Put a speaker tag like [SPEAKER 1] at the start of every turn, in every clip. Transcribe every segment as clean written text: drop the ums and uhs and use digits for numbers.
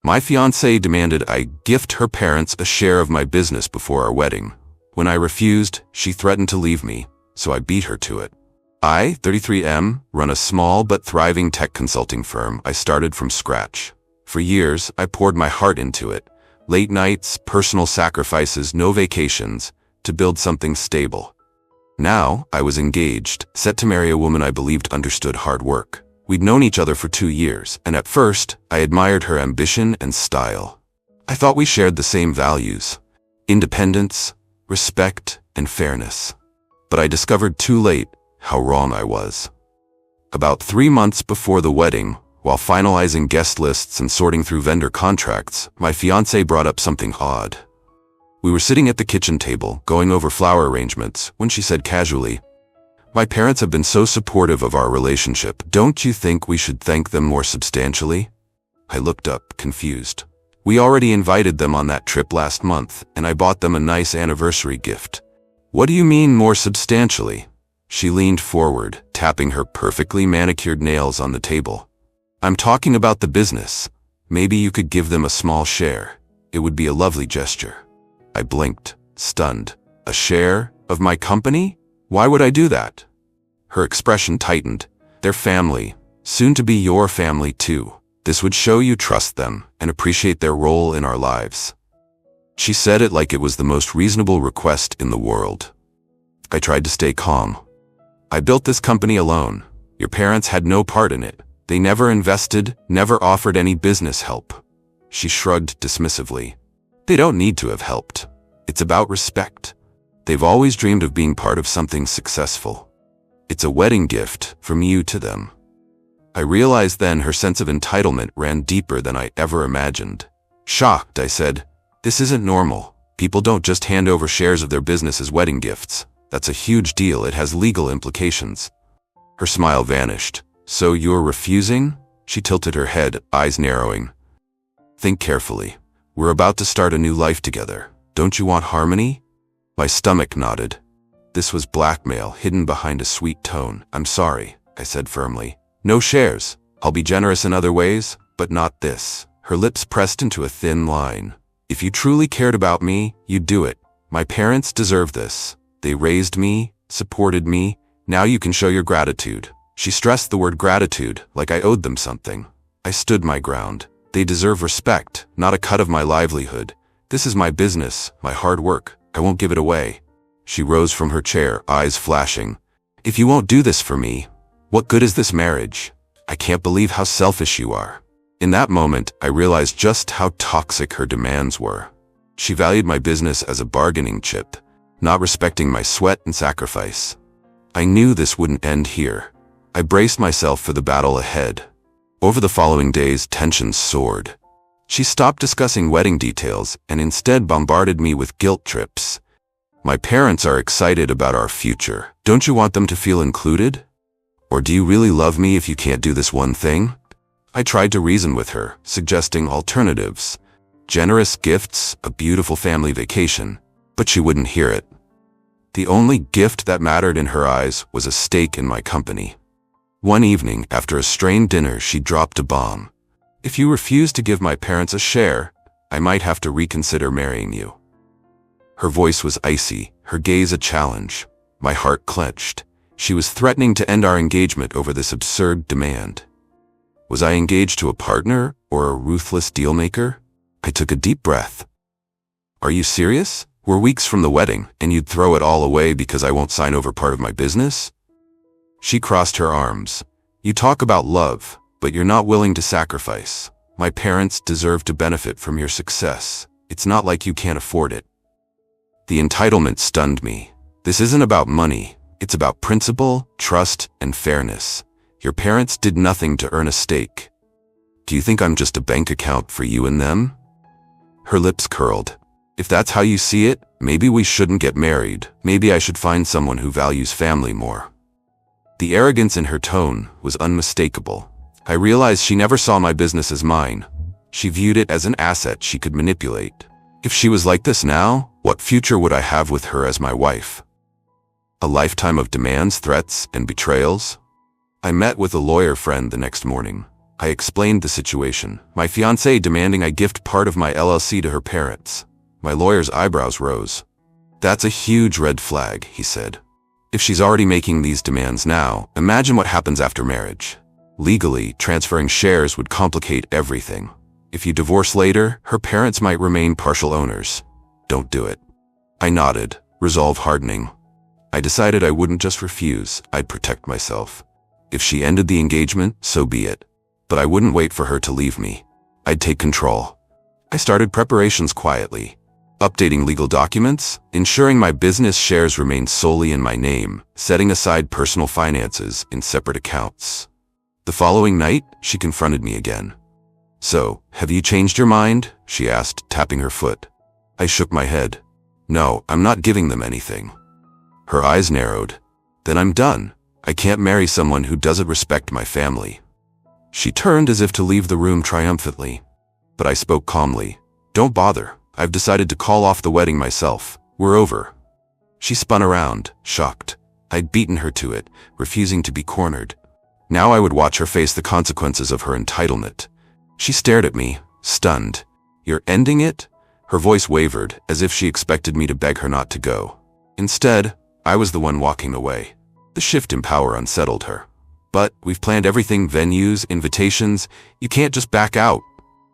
[SPEAKER 1] My fiancée demanded I gift her parents a share of my business before our wedding. When I refused, she threatened to leave me, so I beat her to it. I, 33M, run a small but thriving tech consulting firm I started from scratch. For years, I poured my heart into it. Late nights, personal sacrifices, no vacations, to build something stable. Now, I was engaged, set to marry a woman I believed understood hard work. We'd known each other for 2 years, and at first, I admired her ambition and style. I thought we shared the same values: independence, respect, and fairness. But I discovered too late how wrong I was. About 3 months before the wedding, while finalizing guest lists and sorting through vendor contracts, my fiancé brought up something odd. We were sitting at the kitchen table, going over flower arrangements, when she said casually, "My parents have been so supportive of our relationship. Don't you think we should thank them more substantially?" I looked up, confused. We already invited them on that trip last month, and I bought them a nice anniversary gift. "What do you mean more substantially?" She leaned forward, tapping her perfectly manicured nails on the table. "I'm talking about the business. Maybe you could give them a small share. It would be a lovely gesture." I blinked, stunned. "A share of my company? Why would I do that?" Her expression tightened. "They're family, soon to be your family too. This would show you trust them and appreciate their role in our lives." She said it like it was the most reasonable request in the world. I tried to stay calm. "I built this company alone. Your parents had no part in it. They never invested, never offered any business help." She shrugged dismissively. "They don't need to have helped. It's about respect. They've always dreamed of being part of something successful. It's a wedding gift from you to them." I realized then her sense of entitlement ran deeper than I ever imagined. Shocked, I said, "This isn't normal. People don't just hand over shares of their business as wedding gifts. That's a huge deal. It has legal implications." Her smile vanished. "So you're refusing?" She tilted her head, eyes narrowing. "Think carefully. We're about to start a new life together. Don't you want harmony?" My stomach nodded. This was blackmail hidden behind a sweet tone. "I'm sorry," I said firmly. "No shares. I'll be generous in other ways, but not this." Her lips pressed into a thin line. "If you truly cared about me, you'd do it. My parents deserve this. They raised me, supported me. Now you can show your gratitude." She stressed the word gratitude, like I owed them something. I stood my ground. They deserve respect, not a cut of my livelihood. This is my business, my hard work. I won't give it away. She rose from her chair, eyes flashing. "If you won't do this for me, what good is this marriage? I can't believe how selfish you are." In that moment, I realized just how toxic her demands were. She valued my business as a bargaining chip, not respecting my sweat and sacrifice. I knew this wouldn't end here. I braced myself for the battle ahead. Over the following days, tensions soared. She stopped discussing wedding details and instead bombarded me with guilt trips. "My parents are excited about our future. Don't you want them to feel included? Or do you really love me if you can't do this one thing?" I tried to reason with her, suggesting alternatives. Generous gifts, a beautiful family vacation, but she wouldn't hear it. The only gift that mattered in her eyes was a stake in my company. One evening, after a strained dinner, she dropped a bomb. "If you refuse to give my parents a share, I might have to reconsider marrying you." Her voice was icy, her gaze a challenge. My heart clenched. She was threatening to end our engagement over this absurd demand. Was I engaged to a partner or a ruthless dealmaker? I took a deep breath. "Are you serious? We're weeks from the wedding, and you'd throw it all away because I won't sign over part of my business?" She crossed her arms. "You talk about love, but you're not willing to sacrifice. My parents deserve to benefit from your success. It's not like you can't afford it." The entitlement stunned me. This isn't about money. It's about principle, trust, and fairness. Your parents did nothing to earn a stake. Do you think I'm just a bank account for you and them? Her lips curled. "If that's how you see it, maybe we shouldn't get married. Maybe I should find someone who values family more." The arrogance in her tone was unmistakable. I realized she never saw my business as mine. She viewed it as an asset she could manipulate. If she was like this now, what future would I have with her as my wife? A lifetime of demands, threats, and betrayals? I met with a lawyer friend the next morning. I explained the situation, my fiancé demanding I gift part of my LLC to her parents. My lawyer's eyebrows rose. That's a huge red flag, he said. If she's already making these demands now, imagine what happens after marriage. Legally, transferring shares would complicate everything. If you divorce later, her parents might remain partial owners. Don't do it. I nodded, resolve hardening. I decided I wouldn't just refuse, I'd protect myself. If she ended the engagement, so be it. But I wouldn't wait for her to leave me. I'd take control. I started preparations quietly. Updating legal documents, ensuring my business shares remained solely in my name, setting aside personal finances in separate accounts. The following night, she confronted me again. So, have you changed your mind? She asked, tapping her foot. I shook my head. No, I'm not giving them anything. Her eyes narrowed. Then I'm done. I can't marry someone who doesn't respect my family. She turned as if to leave the room triumphantly. But I spoke calmly. Don't bother. I've decided to call off the wedding myself. We're over. She spun around, shocked. I'd beaten her to it, refusing to be cornered. Now I would watch her face the consequences of her entitlement. She stared at me, stunned. You're ending it? Her voice wavered, as if she expected me to beg her not to go. Instead, I was the one walking away. The shift in power unsettled her. But we've planned everything, venues, invitations. You can't just back out.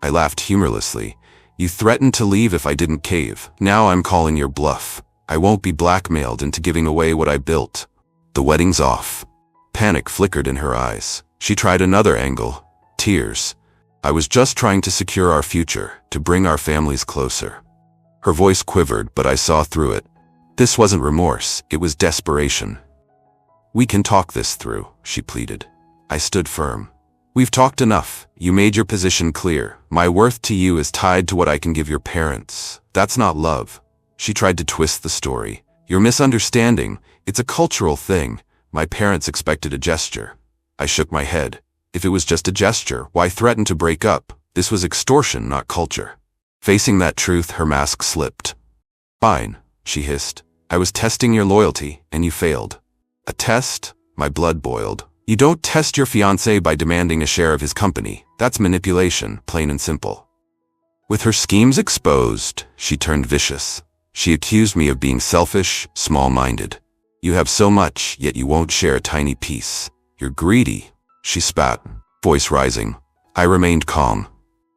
[SPEAKER 1] I laughed humorlessly. You threatened to leave if I didn't cave. Now I'm calling your bluff. I won't be blackmailed into giving away what I built. The wedding's off. Panic flickered in her eyes. She tried another angle. Tears. I was just trying to secure our future, to bring our families closer. Her voice quivered, but I saw through it. This wasn't remorse, it was desperation. We can talk this through, she pleaded. I stood firm. We've talked enough. You made your position clear. My worth to you is tied to what I can give your parents. That's not love. She tried to twist the story. You're misunderstanding. It's a cultural thing. My parents expected a gesture. I shook my head. If it was just a gesture, why threaten to break up? This was extortion, not culture. Facing that truth, her mask slipped. Fine, she hissed. I was testing your loyalty, and you failed. A test? My blood boiled. You don't test your fiancé by demanding a share of his company. That's manipulation, plain and simple. With her schemes exposed, she turned vicious. She accused me of being selfish, small-minded. You have so much, yet you won't share a tiny piece. You're greedy. She spat, voice rising. I remained calm.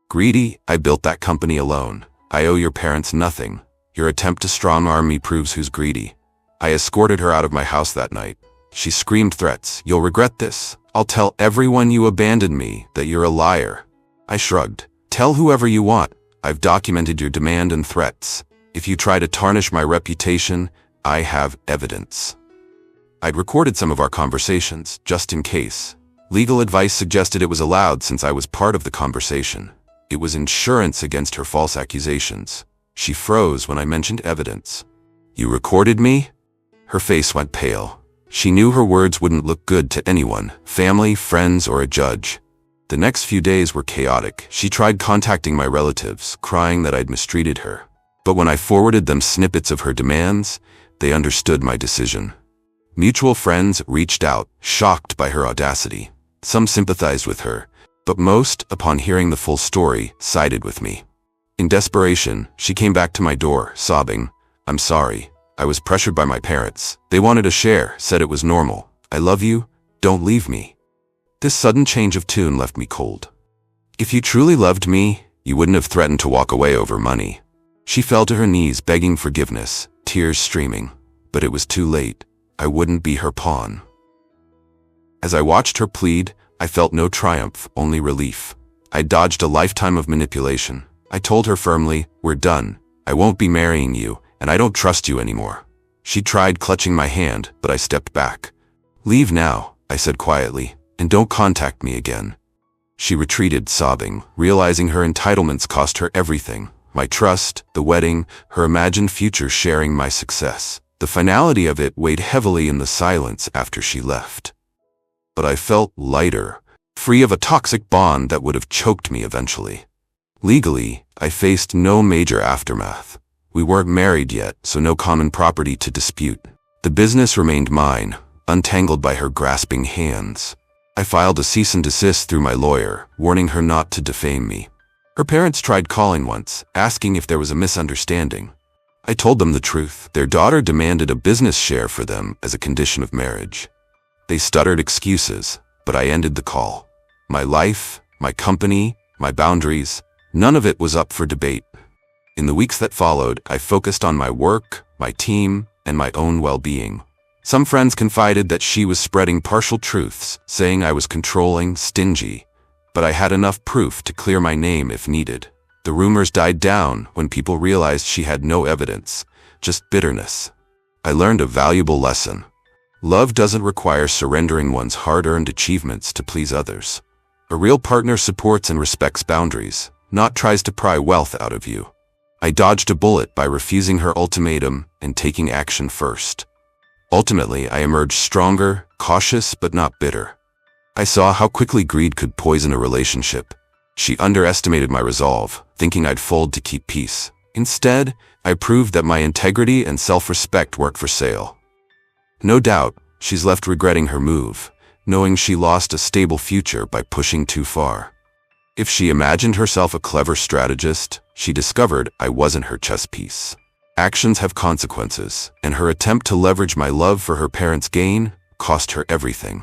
[SPEAKER 1] Greedy? I built that company alone. I owe your parents nothing. Your attempt to strong-arm me proves who's greedy. I escorted her out of my house that night. She screamed threats. You'll regret this. I'll tell everyone you abandoned me, that you're a liar. I shrugged. Tell whoever you want. I've documented your demand and threats. If you try to tarnish my reputation, I have evidence. I'd recorded some of our conversations, just in case. Legal advice suggested it was allowed since I was part of the conversation. It was insurance against her false accusations. She froze when I mentioned evidence. You recorded me? Her face went pale. She knew her words wouldn't look good to anyone, family, friends, or a judge. The next few days were chaotic. She tried contacting my relatives, crying that I'd mistreated her. But when I forwarded them snippets of her demands, they understood my decision. Mutual friends reached out, shocked by her audacity. Some sympathized with her, but most, upon hearing the full story, sided with me. In desperation, she came back to my door, sobbing, I'm sorry. I was pressured by my parents. They wanted a share, said it was normal. I love you. Don't leave me. This sudden change of tune left me cold. If you truly loved me, you wouldn't have threatened to walk away over money. She fell to her knees, begging forgiveness, tears streaming. But it was too late. I wouldn't be her pawn. As I watched her plead, I felt no triumph, only relief. I dodged a lifetime of manipulation. I told her firmly, we're done. I won't be marrying you, and I don't trust you anymore. She tried clutching my hand, but I stepped back. Leave now, I said quietly, and don't contact me again. She retreated, sobbing, realizing her entitlements cost her everything. My trust, the wedding, her imagined future sharing my success. The finality of it weighed heavily in the silence after she left. But I felt lighter, free of a toxic bond that would have choked me eventually. Legally, I faced no major aftermath. We weren't married yet, so no common property to dispute. The business remained mine, untangled by her grasping hands. I filed a cease and desist through my lawyer, warning her not to defame me. Her parents tried calling once, asking if there was a misunderstanding. I told them the truth. Their daughter demanded a business share for them as a condition of marriage. They stuttered excuses, but I ended the call. My life, my company, my boundaries, none of it was up for debate. In the weeks that followed, I focused on my work, my team, and my own well-being. Some friends confided that she was spreading partial truths, saying I was controlling, stingy, but I had enough proof to clear my name if needed. The rumors died down when people realized she had no evidence, just bitterness. I learned a valuable lesson. Love doesn't require surrendering one's hard-earned achievements to please others. A real partner supports and respects boundaries, not tries to pry wealth out of you. I dodged a bullet by refusing her ultimatum and taking action first. Ultimately, I emerged stronger, cautious, but not bitter. I saw how quickly greed could poison a relationship. She underestimated my resolve, thinking I'd fold to keep peace. Instead, I proved that my integrity and self-respect weren't for sale. No doubt, she's left regretting her move, knowing she lost a stable future by pushing too far. If she imagined herself a clever strategist, she discovered I wasn't her chess piece. Actions have consequences, and her attempt to leverage my love for her parents' gain cost her everything.